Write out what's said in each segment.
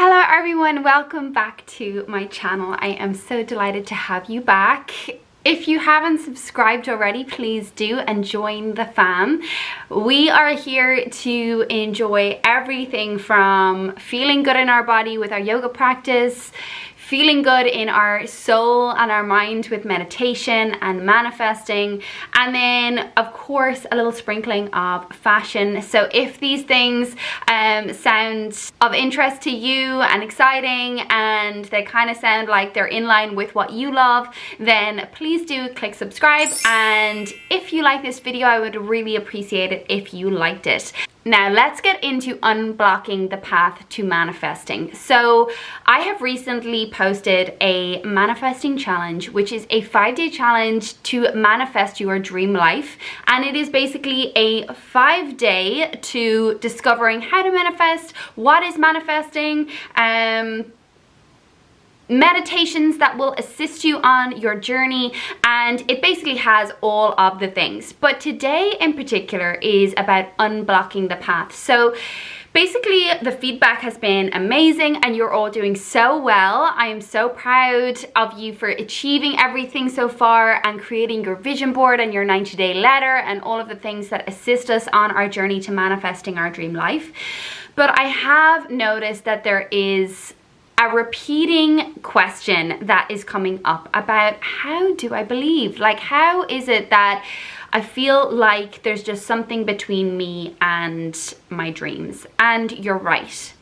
Hello everyone, welcome back to my channel. I am so delighted to have you back. If you haven't subscribed already, please do and join the fam. We are here to enjoy everything from feeling good in our body with our yoga practice, feeling good in our soul and our mind with meditation and manifesting, and then of course a little sprinkling of fashion. So if these things sound of interest to you and exciting, and they kind of sound like they're in line with what you love, then please do click subscribe. And if you like this video, I would really appreciate it if you liked it. Now let's get into unblocking the path to manifesting. So I have recently posted a manifesting challenge, which is a 5-day challenge to manifest your dream life. And it is basically a 5-day to discovering how to manifest, what is manifesting, meditations that will assist you on your journey, and it basically has all of the things. But today in particular is about unblocking the path. So basically the feedback has been amazing and you're all doing so well. I am so proud of you for achieving everything so far and creating your vision board and your 90-day letter and all of the things that assist us on our journey to manifesting our dream life. But I have noticed that there is a repeating question that is coming up about how do I believe? Like, how is it that I feel like there's just something between me and my dreams? And you're right.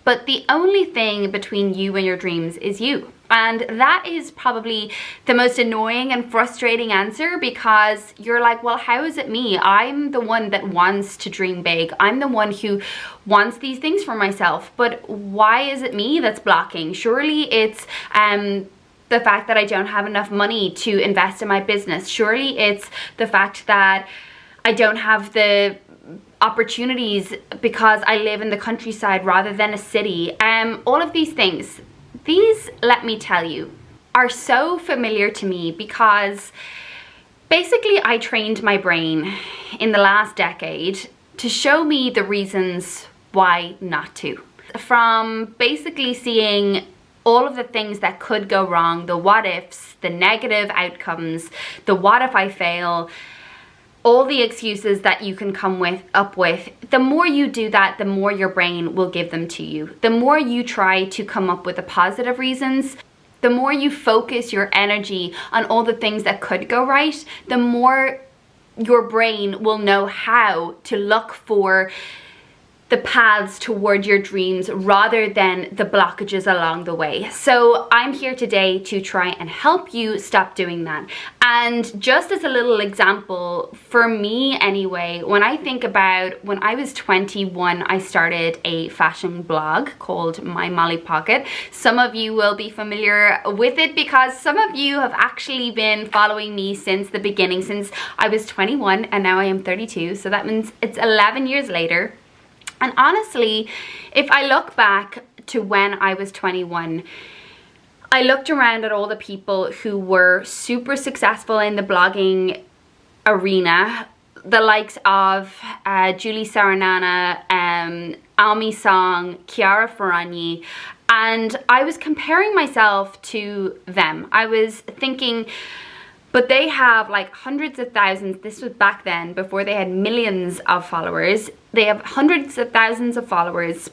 But the only thing between you and your dreams is you. And that is probably the most annoying and frustrating answer, because you're like, well, how is it me? I'm the one that wants to dream big. I'm the one who wants these things for myself. But why is it me that's blocking? Surely it's the fact that I don't have enough money to invest in my business. Surely it's the fact that I don't have the opportunities because I live in the countryside rather than a city. All of these things. These, let me tell you, are so familiar to me because basically I trained my brain in the last decade to show me the reasons why not to. From basically seeing all of the things that could go wrong, the what ifs, the negative outcomes, the what if I fail, all the excuses that you can come up with. The more you do that, the more your brain will give them to you. The more you try to come up with the positive reasons, the more you focus your energy on all the things that could go right, the more your brain will know how to look for the paths toward your dreams rather than the blockages along the way. So I'm here today to try and help you stop doing that. And just as a little example, for me anyway, when I think about when I was 21, I started a fashion blog called My Molly Pocket. Some of you will be familiar with it because some of you have actually been following me since the beginning, since I was 21 and now I am 32. So that means it's 11 years later. And honestly, if I look back to when I was 21, I looked around at all the people who were super successful in the blogging arena, the likes of Julie Saranana, Ami Song, Chiara Ferragni, and I was comparing myself to them. I was thinking, but they have like hundreds of thousands. This was back then, before they had millions of followers. They have hundreds of thousands of followers.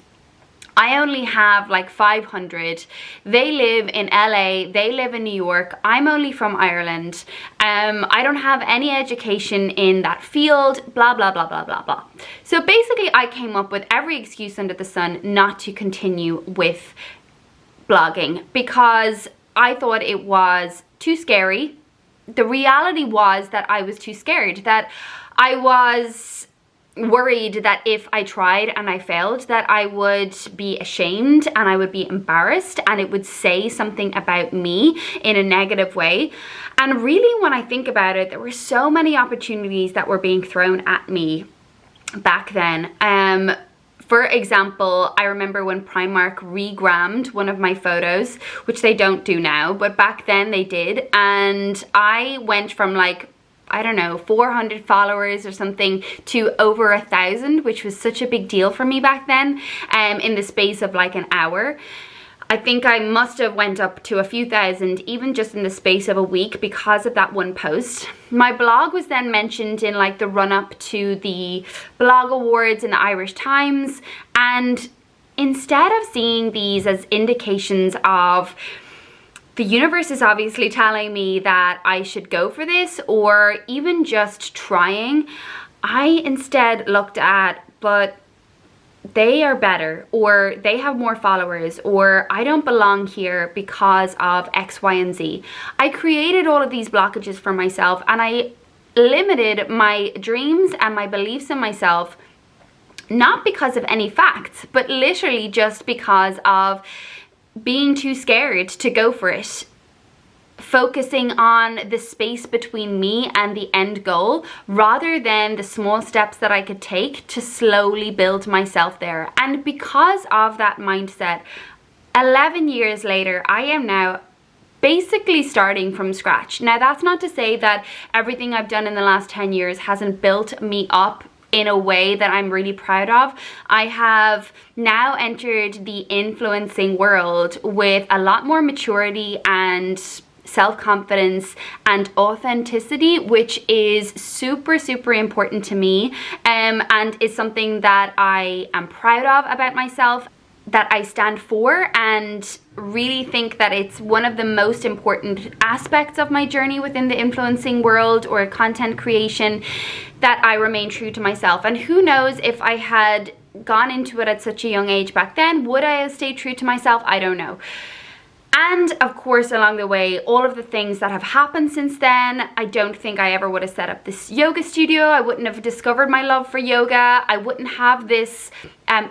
I only have like 500. They live in LA, they live in New York. I'm only from Ireland. I don't have any education in that field, blah, blah, blah, blah, blah, blah. So basically I came up with every excuse under the sun not to continue with blogging because I thought it was too scary. The reality was that I was too scared, that I was worried that if I tried and I failed, that I would be ashamed and I would be embarrassed and it would say something about me in a negative way. And really, when I think about it, there were so many opportunities that were being thrown at me back then. For example, I remember when Primark regrammed one of my photos, which they don't do now, but back then they did. And I went from like I don't know, 400 followers or something to over 1,000, which was such a big deal for me back then, in the space of like an hour. I think I must have went up to a few thousand even just in the space of a week because of that one post. My blog was then mentioned in like the run-up to the blog awards in the Irish Times, and instead of seeing these as indications of the universe is obviously telling me that I should go for this, or even just trying, I instead looked at, but they are better, or they have more followers, or I don't belong here because of X, Y, and Z. I created all of these blockages for myself, and I limited my dreams and my beliefs in myself, not because of any facts, but literally just because of being too scared to go for it. Focusing on the space between me and the end goal rather than the small steps that I could take to slowly build myself there. And because of that mindset, 11 years later, I am now basically starting from scratch. Now, that's not to say that everything I've done in the last 10 years hasn't built me up in a way that I'm really proud of. I have now entered the influencing world with a lot more maturity and self-confidence and authenticity, which is super, super important to me, and is something that I am proud of about myself, that I stand for, and really think that it's one of the most important aspects of my journey within the influencing world or content creation, that I remain true to myself. And who knows, if I had gone into it at such a young age back then, would I have stayed true to myself? I don't know. And of course, along the way, all of the things that have happened since then, I don't think I ever would have set up this yoga studio. I wouldn't have discovered my love for yoga. I wouldn't have this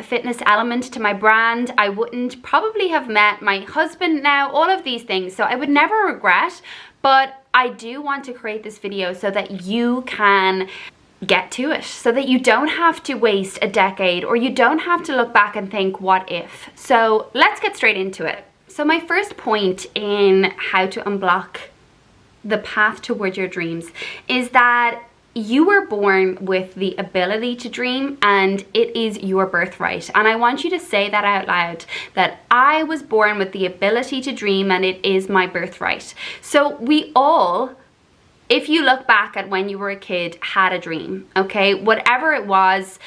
fitness element to my brand. I wouldn't probably have met my husband now, all of these things. So I would never regret, but I do want to create this video so that you can get to it, so that you don't have to waste a decade, or you don't have to look back and think, what if? So let's get straight into it. So my first point in how to unblock the path toward your dreams is that you were born with the ability to dream, and it is your birthright. And I want you to say that out loud, that I was born with the ability to dream and it is my birthright. So we all, if you look back at when you were a kid, had a dream, okay? Whatever it was,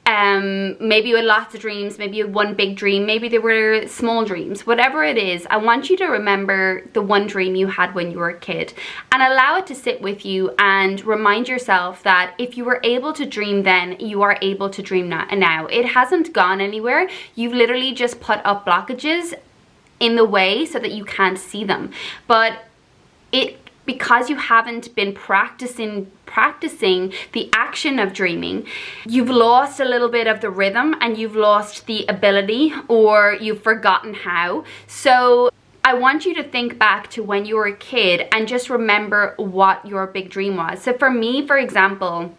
maybe you had lots of dreams, maybe you had one big dream, maybe they were small dreams, whatever it is, I want you to remember the one dream you had when you were a kid and allow it to sit with you, and remind yourself that if you were able to dream then, you are able to dream now. It hasn't gone anywhere. You've literally just put up blockages in the way so that you can't see them. But because you haven't been practicing the action of dreaming, you've lost a little bit of the rhythm, and you've lost the ability, or you've forgotten how. So I want you to think back to when you were a kid and just remember what your big dream was. So for me, for example,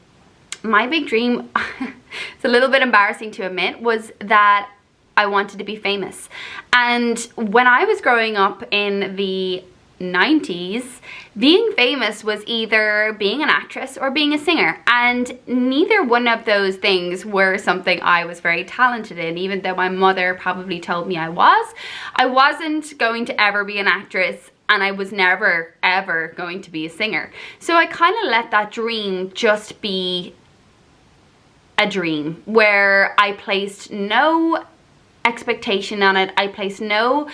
my big dream, it's a little bit embarrassing to admit, was that I wanted to be famous. And when I was growing up in the 90s, being famous was either being an actress or being a singer, and neither one of those things were something I was very talented in. Even though my mother probably told me I wasn't going to ever be an actress, and I was never ever going to be a singer. So I kind of let that dream just be a dream where I placed no expectation on it. I placed no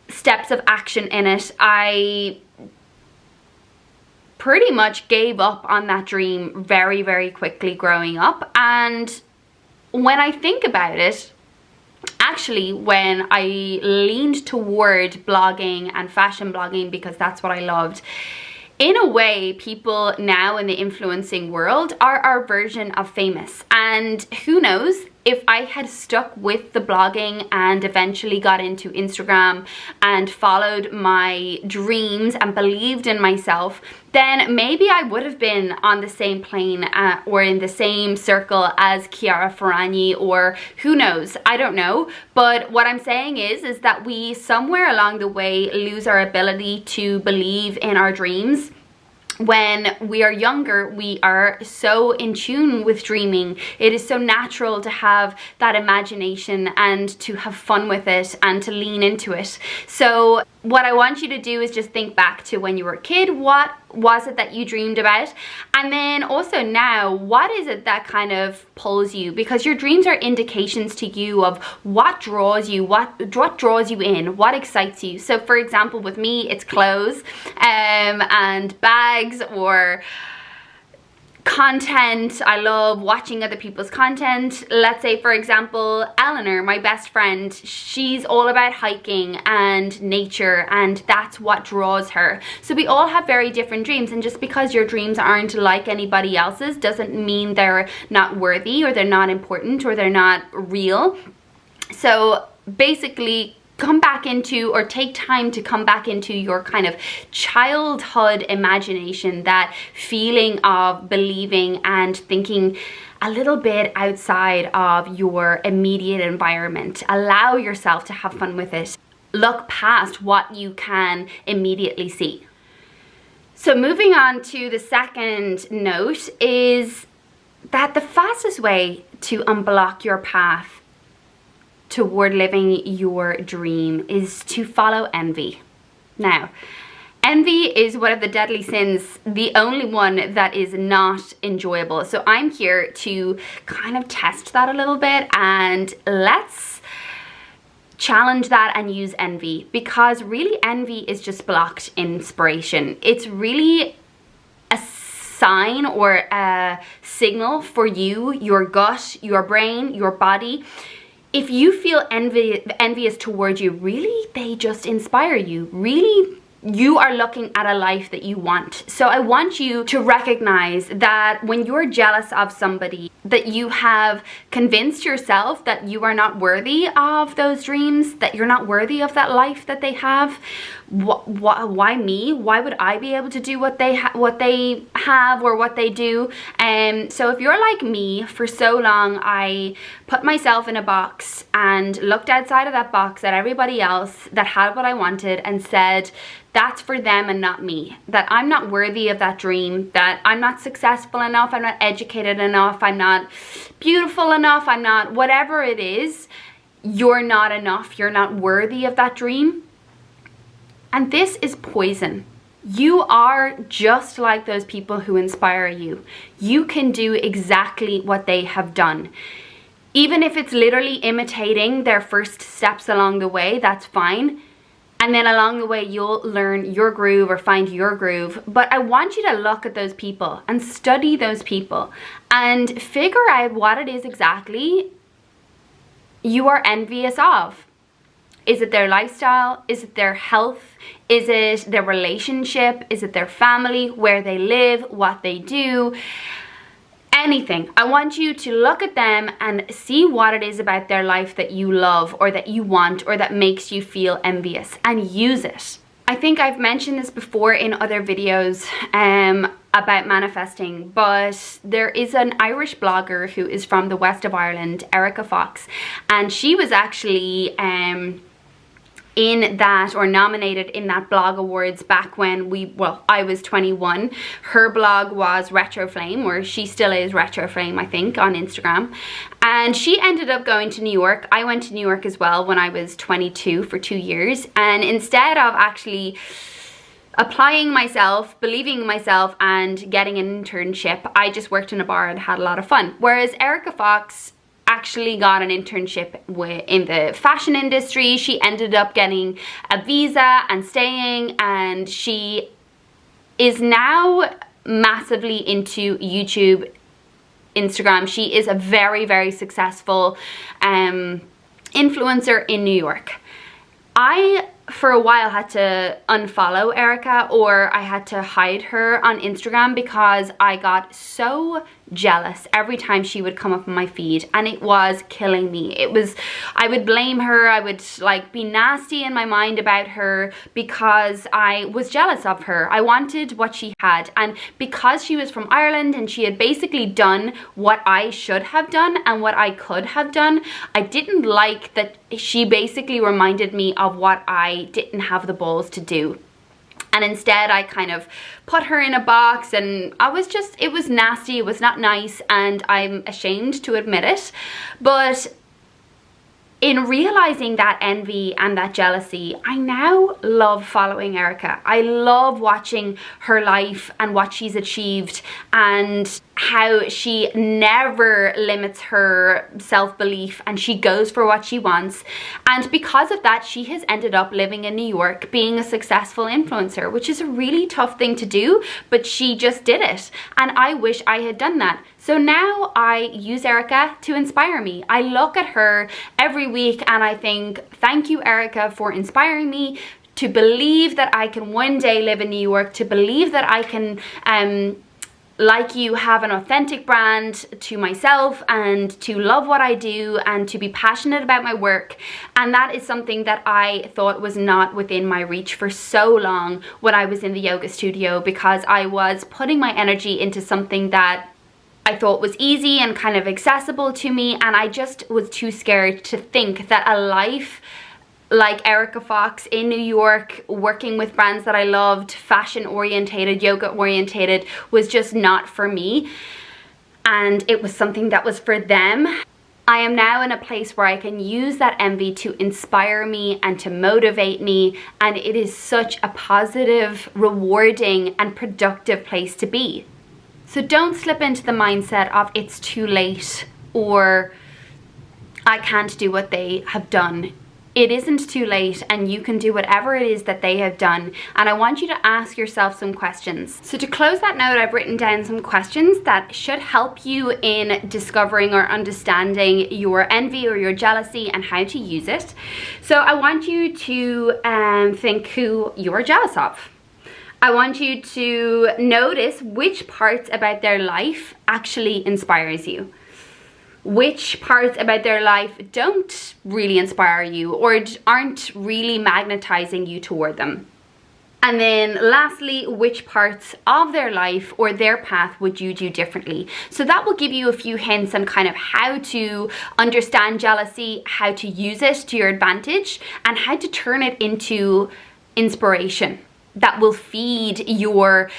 steps of action in it. I pretty much gave up on that dream very, very quickly growing up. And when I think about it, actually, when I leaned toward blogging and fashion blogging, because that's what I loved, in a way, people now in the influencing world are our version of famous. And who knows, if I had stuck with the blogging and eventually got into Instagram and followed my dreams and believed in myself, then maybe I would have been on the same plane or in the same circle as Chiara Ferragni, or who knows, I don't know. But what I'm saying is that we somewhere along the way lose our ability to believe in our dreams. when we are younger, we are so in tune with dreaming. It is so natural to have that imagination and to have fun with it and to lean into it. So what I want you to do is just think back to when you were a kid. What was it that you dreamed about? And then also now, what is it that kind of pulls you? Because your dreams are indications to you of what draws you, what draws you in, what excites you. So for example, with me, it's clothes and bags or content. I love watching other people's content. Let's say, for example, Eleanor, my best friend, she's all about hiking and nature, and that's what draws her. So we all have very different dreams, and just because your dreams aren't like anybody else's doesn't mean they're not worthy or they're not important or they're not real. So basically, come back into, or take time to come back into your kind of childhood imagination, that feeling of believing and thinking a little bit outside of your immediate environment. Allow yourself to have fun with it. Look past what you can immediately see. So moving on to the second note is that the fastest way to unblock your path toward living your dream is to follow envy. Now, envy is one of the deadly sins, the only one that is not enjoyable. So I'm here to kind of test that a little bit, and let's challenge that and use envy, because really envy is just blocked inspiration. It's really a sign or a signal for you, your gut, your brain, your body. If you feel envious towards you, really, they just inspire you. Really, you are looking at a life that you want. So I want you to recognize that when you're jealous of somebody, that you have convinced yourself that you are not worthy of those dreams, that you're not worthy of that life that they have. Why me? Why would I be able to do what they have or what they do? So if you're like me, for so long I put myself in a box and looked outside of that box at everybody else that had what I wanted and said, that's for them and not me. That I'm not worthy of that dream, that I'm not successful enough, I'm not educated enough, I'm not beautiful enough, I'm not whatever it is. You're not enough, you're not worthy of that dream. And this is poison. You are just like those people who inspire you. You can do exactly what they have done. Even if it's literally imitating their first steps along the way, that's fine. And then along the way, you'll learn your groove or find your groove. But I want you to look at those people and study those people and figure out what it is exactly you are envious of. Is it their lifestyle? Is it their health? Is it their relationship? Is it their family, where they live, what they do? Anything. I want you to look at them and see what it is about their life that you love or that you want or that makes you feel envious, and use it. I think I've mentioned this before in other videos about manifesting, but there is an Irish blogger who is from the west of Ireland, Erica Fox, and she was actually in that, or nominated in that blog awards back when I was 21. Her blog was Retro Flame, or she still is Retro Flame, I think, on Instagram. And she ended up going to New York. I went to New York as well when I was 22 for 2 years. And instead of actually applying myself, believing in myself, and getting an internship, I just worked in a bar and had a lot of fun. Whereas Erica Fox actually got an internship in the fashion industry. She ended up getting a visa and staying, and she is now massively into YouTube, Instagram. She is a very, very successful influencer in New York. I, for a while, had to unfollow Erica, or I had to hide her on Instagram because I got so jealous every time she would come up on my feed, and it was killing me. I would blame her, I would like be nasty in my mind about her because I was jealous of her. I wanted what she had, and because she was from Ireland and she had basically done what I should have done and what I could have done, I didn't like that she basically reminded me of what I didn't have the balls to do. And instead I kind of put her in a box, and it was nasty, it was not nice, and I'm ashamed to admit it. But in realizing that envy and that jealousy, I now love following Erica. I love watching her life and what she's achieved, and how she never limits her self-belief and she goes for what she wants. And because of that, she has ended up living in New York, being a successful influencer, which is a really tough thing to do, but she just did it. And I wish I had done that. So now I use Erica to inspire me. I look at her every week and I think, thank you, Erica, for inspiring me to believe that I can one day live in New York, to believe that I can like you, have an authentic brand to myself, and to love what I do, and to be passionate about my work. And that is something that I thought was not within my reach for so long when I was in the yoga studio, because I was putting my energy into something that I thought was easy and kind of accessible to me, and I just was too scared to think that a life like Erica Fox in New York, working with brands that I loved, fashion orientated, yoga orientated, was just not for me. And it was something that was for them. I am now in a place where I can use that envy to inspire me and to motivate me, and it is such a positive, rewarding and productive place to be. So don't slip into the mindset of it's too late or I can't do what they have done. It isn't too late, and you can do whatever it is that they have done. And I want you to ask yourself some questions. So to close that note, I've written down some questions that should help you in discovering or understanding your envy or your jealousy and how to use it. So I want you to think who you're jealous of. I want you to notice which parts about their life actually inspires you. Which parts about their life don't really inspire you or aren't really magnetizing you toward them. And then lastly, which parts of their life or their path would you do differently? So that will give you a few hints on kind of how to understand jealousy, how to use it to your advantage, and how to turn it into inspiration that will feed your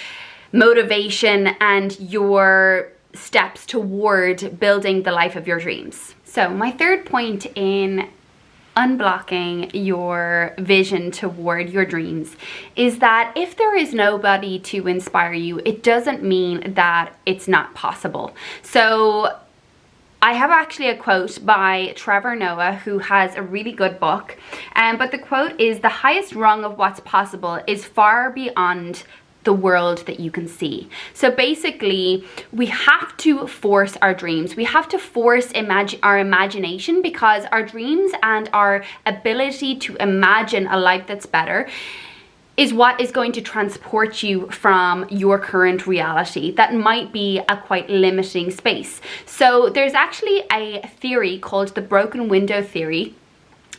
motivation and your steps toward building the life of your dreams. So my third point in unblocking your vision toward your dreams is that if there is nobody to inspire you, it doesn't mean that it's not possible. So I have actually a quote by Trevor Noah, who has a really good book, but the quote is, "The highest rung of what's possible is far beyond the world that you can see." So basically, we have to force our dreams. We have to force our imagination, because our dreams and our ability to imagine a life that's better is what is going to transport you from your current reality that might be a quite limiting space. So there's actually a theory called the broken window theory,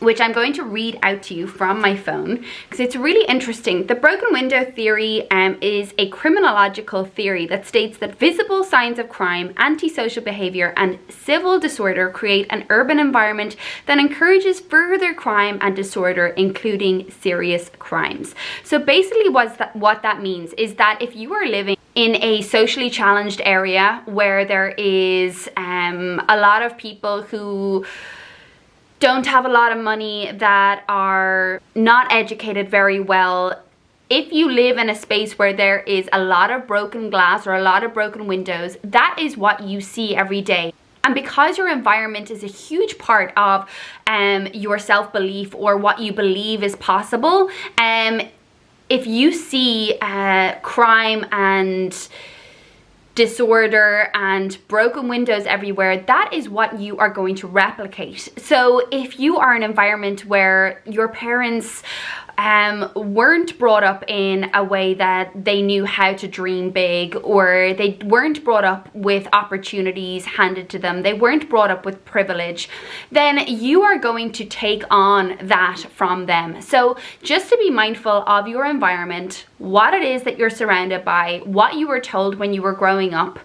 which I'm going to read out to you from my phone because it's really interesting. The broken window theory is a criminological theory that states that visible signs of crime, antisocial behavior, and civil disorder create an urban environment that encourages further crime and disorder, including serious crimes. So basically what that means is that if you are living in a socially challenged area where there is a lot of people who don't have a lot of money, that are not educated very well, if you live in a space where there is a lot of broken glass or a lot of broken windows, that is what you see every day. And because your environment is a huge part of your self-belief or what you believe is possible, if you see crime and disorder and broken windows everywhere, that is what you are going to replicate. So if you are in an environment where your parents weren't brought up in a way that they knew how to dream big, or they weren't brought up with opportunities handed to them, they weren't brought up with privilege, then you are going to take on that from them. So just to be mindful of your environment, what it is that you're surrounded by, what you were told when you were growing up,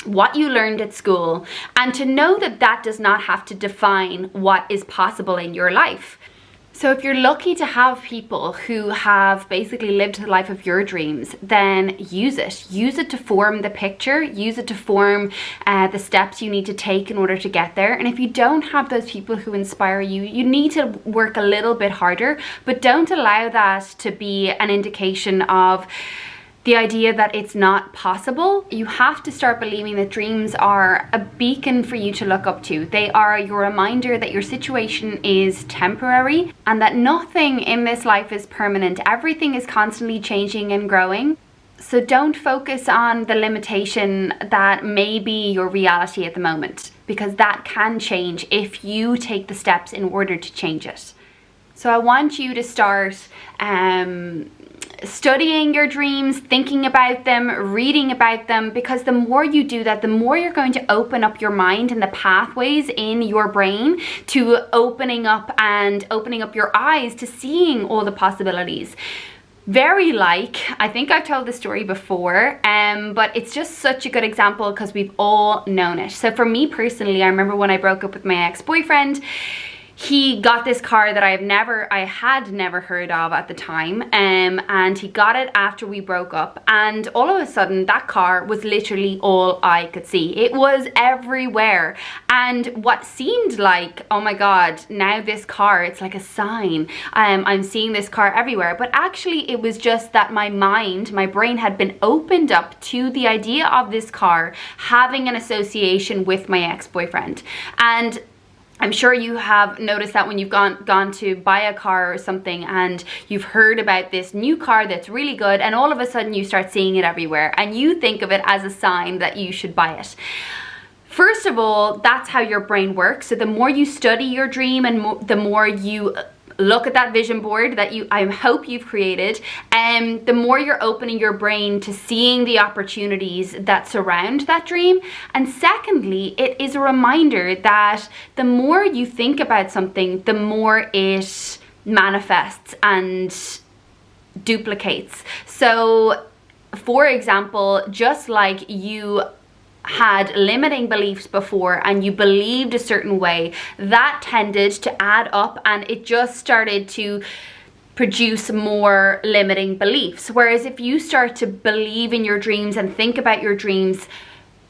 what you learned at school, and to know that that does not have to define what is possible in your life. So if you're lucky to have people who have basically lived the life of your dreams, then use it. Use it to form the picture, use it to form the steps you need to take in order to get there. And if you don't have those people who inspire you, you need to work a little bit harder, but don't allow that to be an indication of the idea that it's not possible. You have to start believing that dreams are a beacon for you to look up to. They are your reminder that your situation is temporary and that nothing in this life is permanent. Everything is constantly changing and growing. So don't focus on the limitation that may be your reality at the moment, because that can change if you take the steps in order to change it. So I want you to start studying your dreams, thinking about them, reading about them, because the more you do that, the more you're going to open up your mind and the pathways in your brain to opening up your eyes to seeing all the possibilities. I think I've told this story before, but it's just such a good example because we've all known it. So for me personally, I remember when I broke up with my ex-boyfriend, he got this car that I had never heard of at the time, and he got it after we broke up, and all of a sudden that car was literally all I could see. It was everywhere, and what seemed like, oh my god, now this car, it's like a sign, I'm seeing this car everywhere, but actually it was just that my brain had been opened up to the idea of this car having an association with my ex-boyfriend. And I'm sure you have noticed that when you've gone to buy a car or something and you've heard about this new car that's really good, and all of a sudden you start seeing it everywhere and you think of it as a sign that you should buy it. First of all, that's how your brain works. So the more you study your dream and the more you look at that vision board that I hope you've created, the more you're opening your brain to seeing the opportunities that surround that dream. And secondly, it is a reminder that the more you think about something, the more it manifests and duplicates. So for example, just like you had limiting beliefs before and you believed a certain way, that tended to add up and it just started to produce more limiting beliefs. Whereas if you start to believe in your dreams and think about your dreams,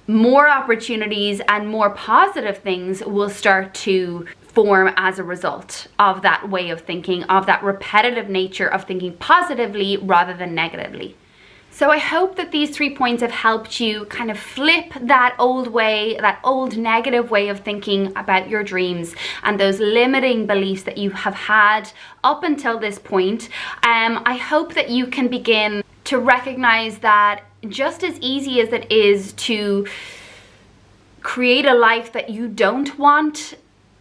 more opportunities and more positive things will start to form as a result of that way of thinking, of that repetitive nature of thinking positively rather than negatively. So I hope that these 3 points have helped you kind of flip that old negative way of thinking about your dreams and those limiting beliefs that you have had up until this point. I hope that you can begin to recognize that just as easy as it is to create a life that you don't want,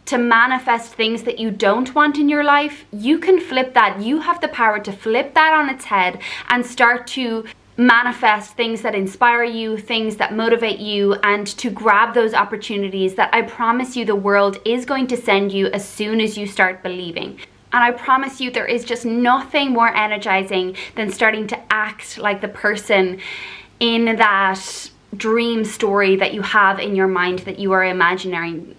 to manifest things that you don't want in your life, you can flip that. You have the power to flip that on its head and start to manifest things that inspire you, things that motivate you, and to grab those opportunities that I promise you the world is going to send you as soon as you start believing. And I promise you there is just nothing more energizing than starting to act like the person in that dream story that you have in your mind that you are imagining.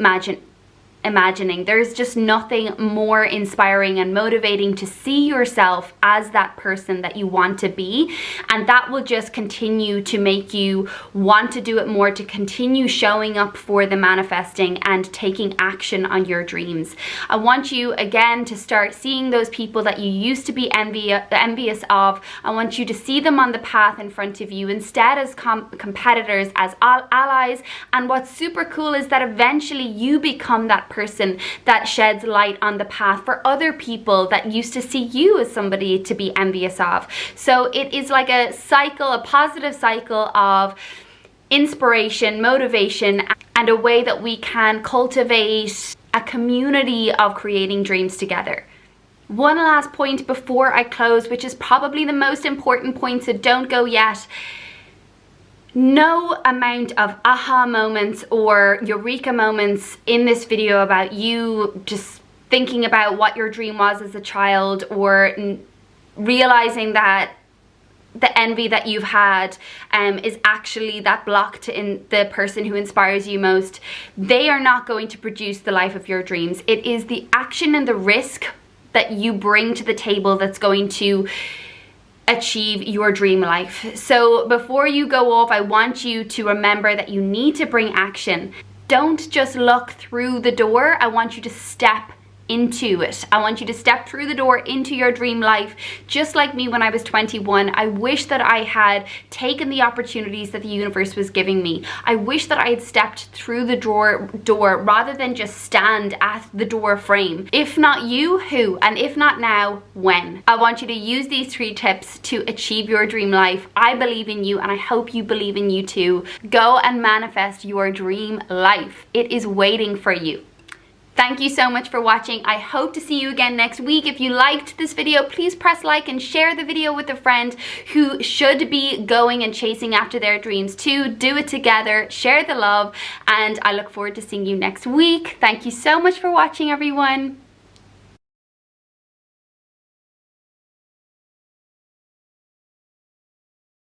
There's just nothing more inspiring and motivating to see yourself as that person that you want to be, and that will just continue to make you want to do it more, to continue showing up for the manifesting and taking action on your dreams. I want you again to start seeing those people that you used to be envious of. I want you to see them on the path in front of you instead as competitors, as allies. And what's super cool is that eventually you become that person that sheds light on the path for other people that used to see you as somebody to be envious of. So it is like a cycle, a positive cycle of inspiration, motivation, and a way that we can cultivate a community of creating dreams together. One last point before I close, which is probably the most important point, so don't go yet. No amount of aha moments or eureka moments in this video about you just thinking about what your dream was as a child, or realizing that the envy that you've had is actually that block to the person who inspires you most. They are not going to produce the life of your dreams. It is the action and the risk that you bring to the table that's going to achieve your dream life. So before you go off, I want you to remember that you need to bring action. Don't just look through the door. I want you to step into it. I want you to step through the door into your dream life. Just like me when I was 21, I wish that I had taken the opportunities that the universe was giving me. I wish that I had stepped through the door rather than just stand at the door frame. If not you, who? And if not now, when? I want you to use these 3 tips to achieve your dream life. I believe in you and I hope you believe in you too. Go and manifest your dream life. It is waiting for you. Thank you so much for watching. I hope to see you again next week. If you liked this video, please press like and share the video with a friend who should be going and chasing after their dreams too. Do it together, share the love, and I look forward to seeing you next week. Thank you so much for watching, everyone.